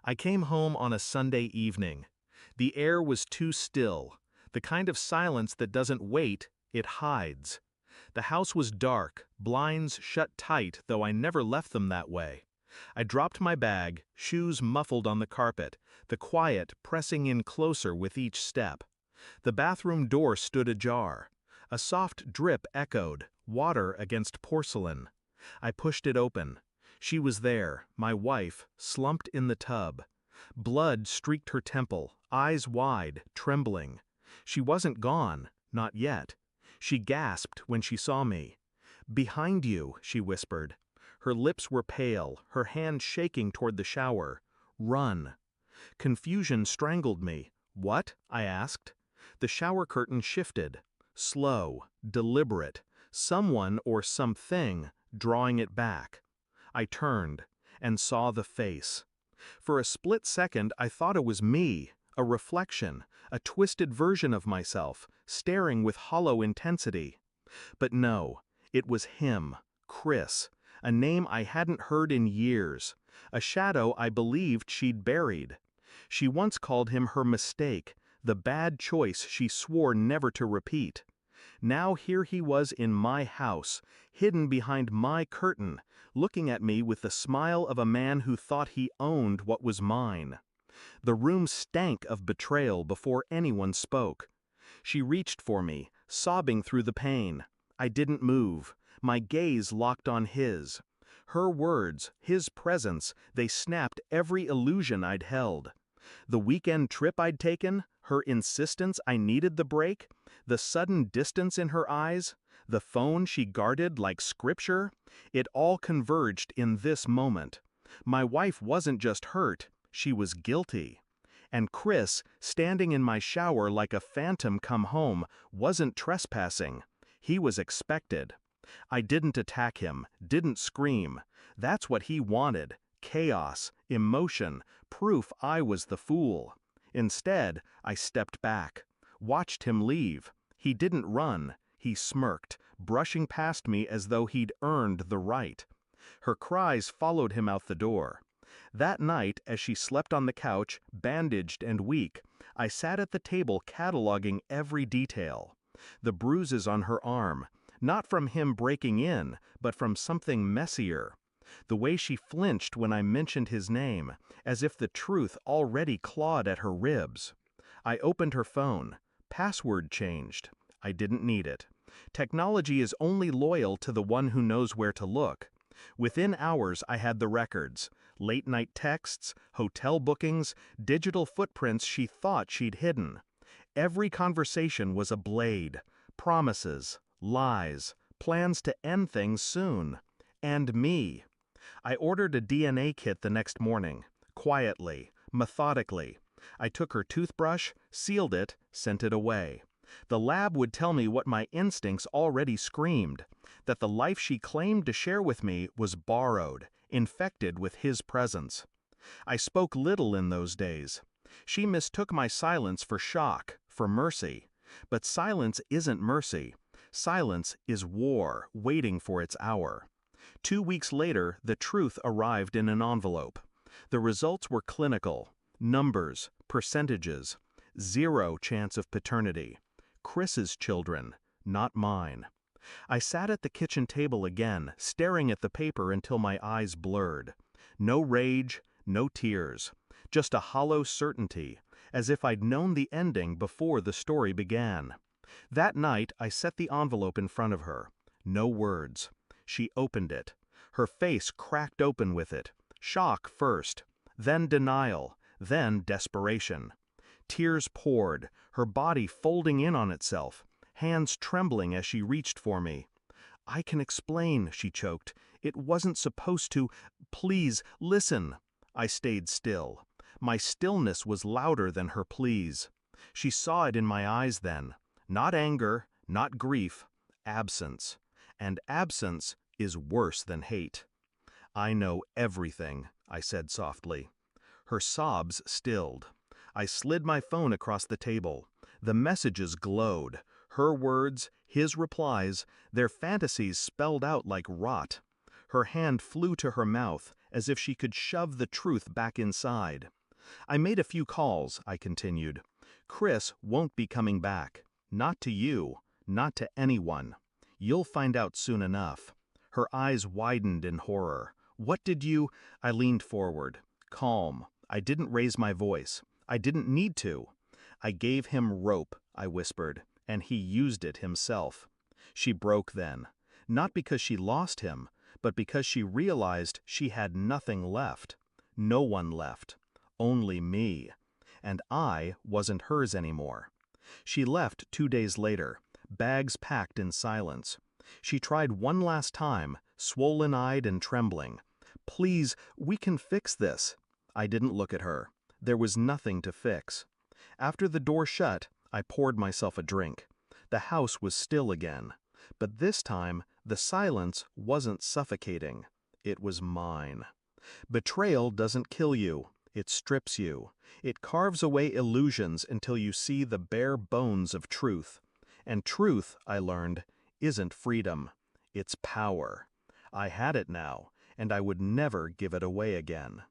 I came home on a Sunday evening. The air was too still, the kind of silence that doesn't wait, it hides. The house was dark, blinds shut tight, though I never left them that way. I dropped my bag, shoes muffled on the carpet, the quiet pressing in closer with each step. The bathroom door stood ajar. A soft drip echoed, water against porcelain. I pushed it open. She was there, my wife, slumped in the tub. Blood streaked her temple, eyes wide, trembling. She wasn't gone, not yet. She gasped when she saw me. "Behind you," she whispered. Her lips were pale, her hand shaking toward the shower. "Run." Confusion strangled me. "What?" I asked. The shower curtain shifted. Slow, deliberate, someone or something drawing it back. I turned and saw the face. For a split second I thought it was me, a reflection, a twisted version of myself, staring with hollow intensity. But no, it was him, Chris, a name I hadn't heard in years, a shadow I believed she'd buried. She once called him her mistake, the bad choice she swore never to repeat. Now here he was in my house, hidden behind my curtain, looking at me with the smile of a man who thought he owned what was mine. The room stank of betrayal before anyone spoke. She reached for me, sobbing through the pain. I didn't move, my gaze locked on his. Her words, his presence, they snapped every illusion I'd held. The weekend trip I'd taken, her insistence I needed the break, the sudden distance in her eyes, the phone she guarded like scripture, it all converged in this moment. My wife wasn't just hurt, she was guilty. And Chris, standing in my shower like a phantom come home, wasn't trespassing. He was expected. I didn't attack him, didn't scream. That's what he wanted. Chaos, emotion, proof I was the fool. Instead, I stepped back, watched him leave. He didn't run, he smirked, brushing past me as though he'd earned the right. Her cries followed him out the door. That night, as she slept on the couch, bandaged and weak, I sat at the table cataloging every detail. The bruises on her arm, not from him breaking in, but from something messier. The way she flinched when I mentioned his name, as if the truth already clawed at her ribs. I opened her phone. Password changed. I didn't need it. Technology is only loyal to the one who knows where to look. Within hours I had the records, late-night texts, hotel bookings, digital footprints she thought she'd hidden. Every conversation was a blade, promises, lies, plans to end things soon. And me. I ordered a DNA kit the next morning, quietly, methodically. I took her toothbrush, sealed it, sent it away. The lab would tell me what my instincts already screamed, that the life she claimed to share with me was borrowed, infected with his presence. I spoke little in those days. She mistook my silence for shock, for mercy. But silence isn't mercy. Silence is war, waiting for its hour. 2 weeks later, the truth arrived in an envelope. The results were clinical. Numbers, percentages. 0 chance of paternity. Chris's children, not mine. I sat at the kitchen table again, staring at the paper until my eyes blurred. No rage, no tears. Just a hollow certainty, as if I'd known the ending before the story began. That night, I set the envelope in front of her. No words. She opened it. Her face cracked open with it. Shock first, then denial, then desperation. Tears poured, her body folding in on itself, hands trembling as she reached for me. "I can explain," she choked. "It wasn't supposed to. Please, listen." I stayed still. My stillness was louder than her pleas. She saw it in my eyes then. Not anger, not grief, absence. And absence is worse than hate. "I know everything," I said softly. Her sobs stilled. I slid my phone across the table. The messages glowed. Her words, his replies, their fantasies spelled out like rot. Her hand flew to her mouth, as if she could shove the truth back inside. I made a few calls, I continued. Chris won't be coming back. Not to you, not to anyone. You'll find out soon enough. Her eyes widened in horror. What did you? I leaned forward. Calm. I didn't raise my voice. I didn't need to. I gave him rope, I whispered, and he used it himself. She broke then. Not because she lost him, but because she realized she had nothing left. No one left. Only me. And I wasn't hers anymore. She left 2 days later, bags packed in silence. She tried one last time, swollen-eyed and trembling. Please, we can fix this. I didn't look at her. There was nothing to fix. After the door shut, I poured myself a drink. The house was still again. But this time, the silence wasn't suffocating. It was mine. Betrayal doesn't kill you. It strips you. It carves away illusions until you see the bare bones of truth. And truth, I learned, isn't freedom. It's power. I had it now, and I would never give it away again.